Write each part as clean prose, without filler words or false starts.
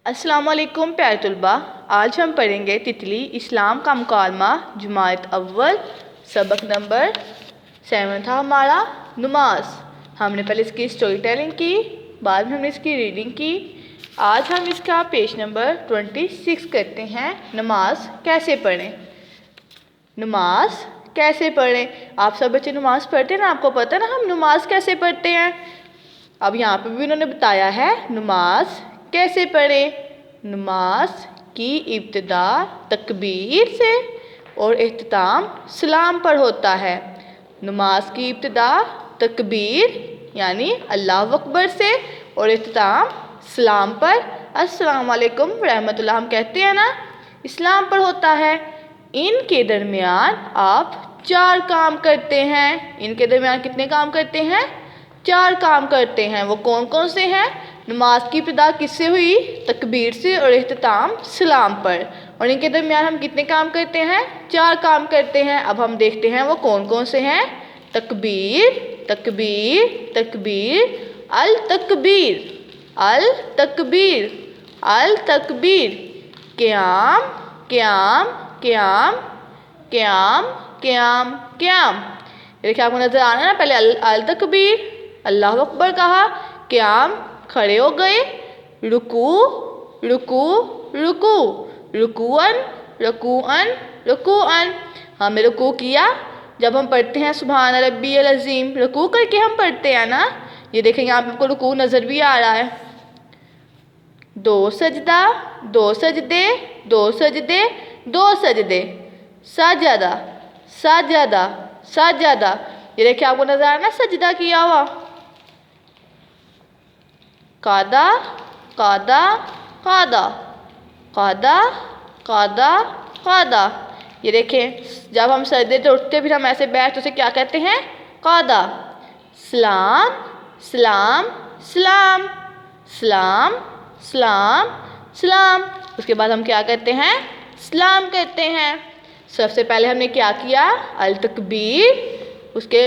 अस्सलाम वालेकुम प्यारे तलबा। आज हम पढ़ेंगे तितली इस्लाम का मुकालमा जमात अव्वल सबक नंबर 7 था हमारा नमाज। हमने पहले इसकी स्टोरी टेलिंग की, बाद में हमने इसकी रीडिंग की। आज हम इसका पेज नंबर 26 करते हैं। नमाज कैसे पढ़ें। नमाज कैसे पढ़ें। आप सब बच्चे नमाज पढ़ते हैं ना, आपको पता है ना हम नमाज कैसे पढ़ते हैं। अब यहाँ पे भी उन्होंने बताया है नमाज कैसे पढ़ें। नमाज की इब्तिदा तकबीर से और इख्तिताम सलाम पर होता है। नमाज की इब्तिदा तकबीर यानी अल्लाह अकबर से और इख्तिताम सलाम पर अस्सलाम वालेकुम रहमतुल्लाह हम कहते हैं ना, इस्लाम पर होता है। इनके दरमियान आप 4 काम करते हैं। इनके दरमियान कितने काम करते हैं? 4 काम करते हैं। वो कौन कौन से हैं? नमाज की इब्तिदा किससे हुई? तकबीर से और इख्तिताम सलाम पर। और इनके दरमियान हम कितने काम करते हैं? 4 काम करते हैं। अब हम देखते हैं वो कौन कौन से हैं। तकबीर, तकबीर, तकबीर, अल तकबीर, अल तकबीर, अल तकबीर, क़याम, क़याम, क़याम, क़याम, क़याम, क़याम। देखिए आपको नजर आ रहा है ना, पहले अल तकबीर अल्लाह अकबर कहा, क़याम खड़े हो गए, रुकू, रुकू, रुकू, रुकुअन, रुकुअन, रुकुअन हमने रुकू किया। जब हम पढ़ते हैं सुभान रब्बियल अज़ीम, रुकू करके हम पढ़ते हैं ना। ये देखेंगे आप आपको रुकू नजर भी आ रहा है। 2 सजदा, 2 सजदे, 2 सजदे, 2 सजदे, सजदा, सजदा, सजदा। ये देखिए आपको नजर आ रहा है ना सजदा किया हुआ। कादा, कादा, कादा, कादा, कादा, कादा। ये देखें जब हम सजदे से उठते फिर हम ऐसे बैठ तो उसे क्या कहते हैं? कादा। सलाम, सलाम, सलाम, सलाम, सलाम, सलाम। उसके बाद हम क्या करते हैं? सलाम कहते हैं। सबसे पहले हमने क्या किया? अल तकबीर। उसके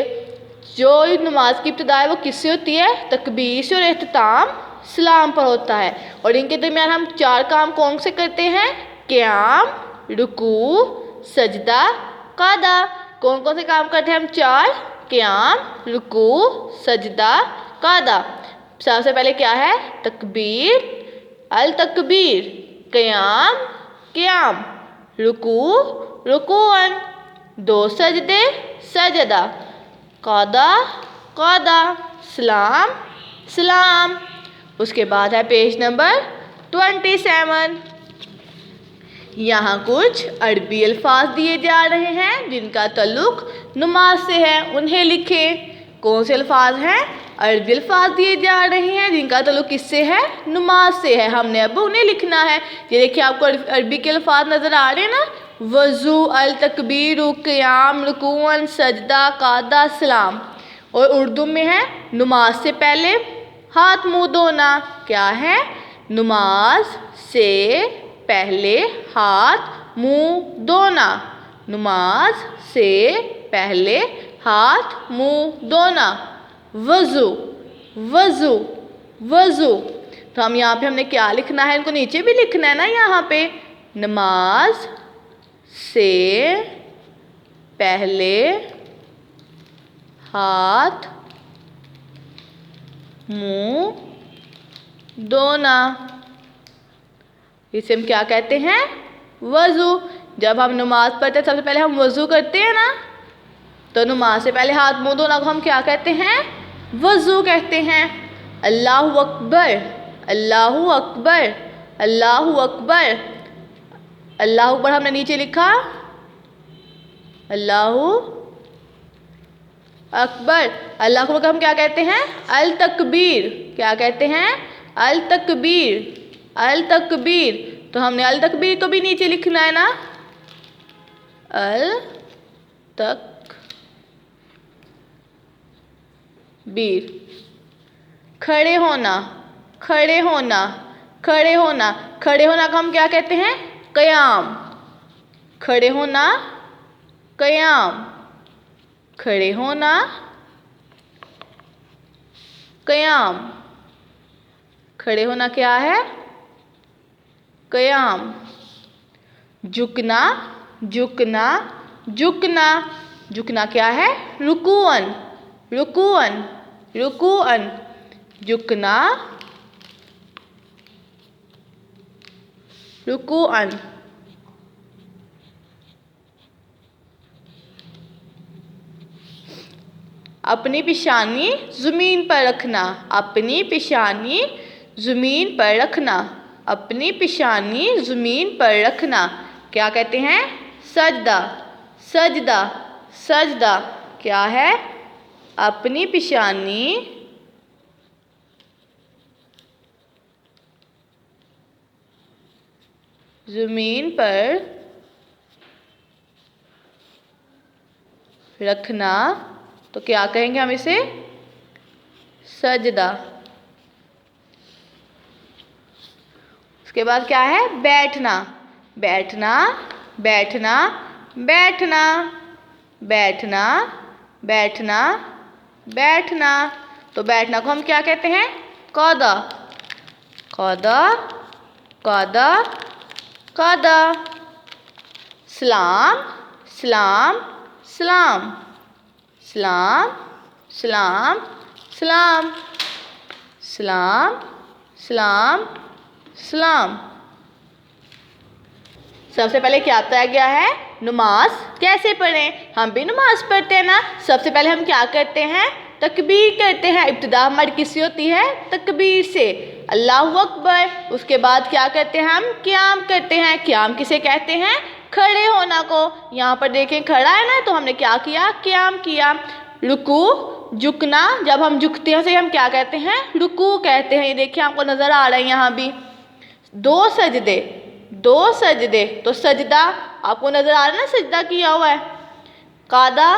जो नमाज की इब्तिदा है वो किससे होती है? तकबीर से और इख्तिताम सलाम पर होता है। और इनके दरमियान हम 4 काम कौन से करते हैं? क़याम, रुकू, सजदा, कादा। कौन कौन से काम करते हैं हम? 4। क़याम, रुकू, सजदा, कादा। सबसे पहले क्या है? तकबीर, अल तकबीर, क़याम, क़याम, रुकू, रुकुअन, 2 सजदे, सजदा, कादा, कादा, सलाम, सलाम। उसके बाद है पेज नंबर 27। यहाँ कुछ अरबी अल्फाज दिए जा रहे हैं जिनका ताल्लुक नमाज से है, उन्हें लिखें। कौन से अल्फाज हैं? अरबी अल्फाज दिए जा रहे हैं जिनका ताल्लुक किससे है? नमाज से है। हमने अब उन्हें लिखना है। ये देखिए आपको अरबी के अल्फाज नजर आ रहे हैं ना, वज़ू, अल तकबीर, क़याम, रुकुअन, सजदा, कादा, सलाम। और उर्दू में है नमाज से पहले हाथ मुंह धोना। क्या है? नमाज से पहले हाथ मुंह धोना। नमाज से पहले हाथ मुंह धोना। वज़ू, वज़ू, वज़ू। तो हम यहाँ पे हमने क्या लिखना है? इनको नीचे भी लिखना है ना यहाँ पे। नमाज से पहले हाथ मुंह धोना। इसे हम क्या कहते हैं? वज़ू। जब हम नमाज पढ़ते हैं सबसे पहले हम वज़ू करते हैं ना, तो नमाज से पहले हाथ मुंह धोना को हम क्या कहते हैं? वज़ू कहते हैं। अल्लाहु अकबर, अल्लाहु अकबर, अल्लाहु अकबर, अल्लाहु अकबर हमने नीचे लिखा, अल्लाहु अकबर। अल्लाह को हम क्या कहते हैं? अल तकबीर। क्या कहते हैं? अल तकबीर, अल तकबीर। तो हमने अल तकबीर को भी नीचे लिखना है ना, अल तकबीर। खड़े होना, खड़े होना, खड़े होना। खड़े होना को हम क्या कहते हैं? क़याम। खड़े होना, क़याम, खड़े होना, क़याम। खड़े होना क्या है? क़याम। झुकना, झुकना, झुकना। झुकना क्या है? रुकूअन, रुकूअन, रुकूअन। झुकना, रुकूअन। अपनी पेशानी ज़मीन पर रखना, अपनी पेशानी ज़मीन पर रखना, अपनी पेशानी ज़मीन पर रखना। क्या कहते हैं? सजदा, सजदा, सजदा। क्या है? अपनी पेशानी ज़मीन पर रखना, तो क्या कहेंगे हम इसे? सजदा। उसके बाद क्या है? बैठना, बैठना, बैठना, बैठना, बैठना, बैठना, बैठना। तो बैठना को हम क्या कहते हैं? क़अदा, क़अदा, क़अदा, क़अदा। सलाम, सलाम, सलाम, सलाम, सलाम, सलाम, सलाम, सलाम, सलाम। सबसे पहले क्या बताया गया है? नमाज कैसे पढ़ें। हम भी नमाज पढ़ते हैं ना। सबसे पहले हम क्या करते हैं? तकबीर करते हैं। इब्तिदा हमारी किससे होती है? तकबीर से। अल्लाहु अकबर। उसके बाद क्या करते हैं? हम क़याम करते हैं। क़याम किसे कहते हैं? खड़े होना को। यहाँ पर देखें खड़ा है ना, तो हमने क्या किया? क़याम किया। रुकू, झुकना। जब हम झुकते हैं उसे हम क्या कहते हैं? रुकू कहते हैं। ये देखिए आपको नज़र आ रहा है यहाँ भी। दो सजदे, दो सजदे। तो सजदा आपको नज़र आ रहा है ना, सजदा किया हुआ है। क़अदा,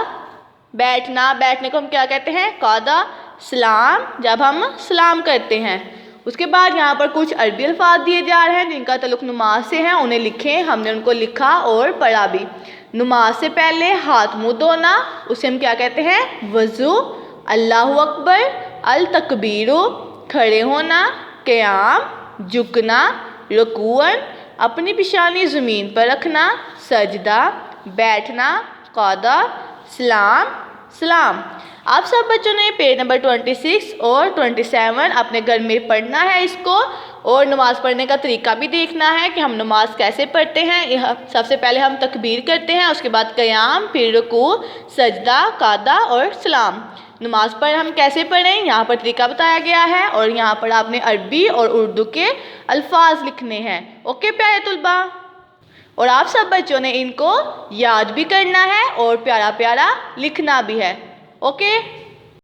बैठना, बैठने को हम क्या कहते हैं? क़अदा। सलाम, जब हम सलाम करते हैं। उसके बाद यहाँ पर कुछ अरबी अल्फाज दिए जा रहे हैं जिनका ताल्लुक नमाज से है, उन्हें लिखें। हमने उनको लिखा और पढ़ा भी। नमाज से पहले हाथ मुँह धोना, उसे हम क्या कहते हैं? वज़ू। अल्लाहु अकबर, अल तकबीरु, खड़े होना, क़याम, झुकना, रुकूअन, अपनी पेशानी ज़मीन पर रखना, सजदा, बैठना, क़अदा, सलाम, सलाम। आप सब बच्चों ने पेज नंबर 26 और 27 अपने घर में पढ़ना है इसको, और नमाज़ पढ़ने का तरीका भी देखना है कि हम नमाज कैसे पढ़ते हैं। सबसे पहले हम तकबीर करते हैं, उसके बाद क़याम, फिर रुकू, सजदा, क़अदा और सलाम। नमाज पर हम कैसे पढ़ें, यहाँ पर तरीका बताया गया है, और यहाँ पर आपने अरबी और उर्दू के अल्फाज लिखने हैं। ओके प्यारे तुलबा। और आप सब बच्चों ने इनको याद भी करना है और प्यारा प्यारा लिखना भी है। ओके।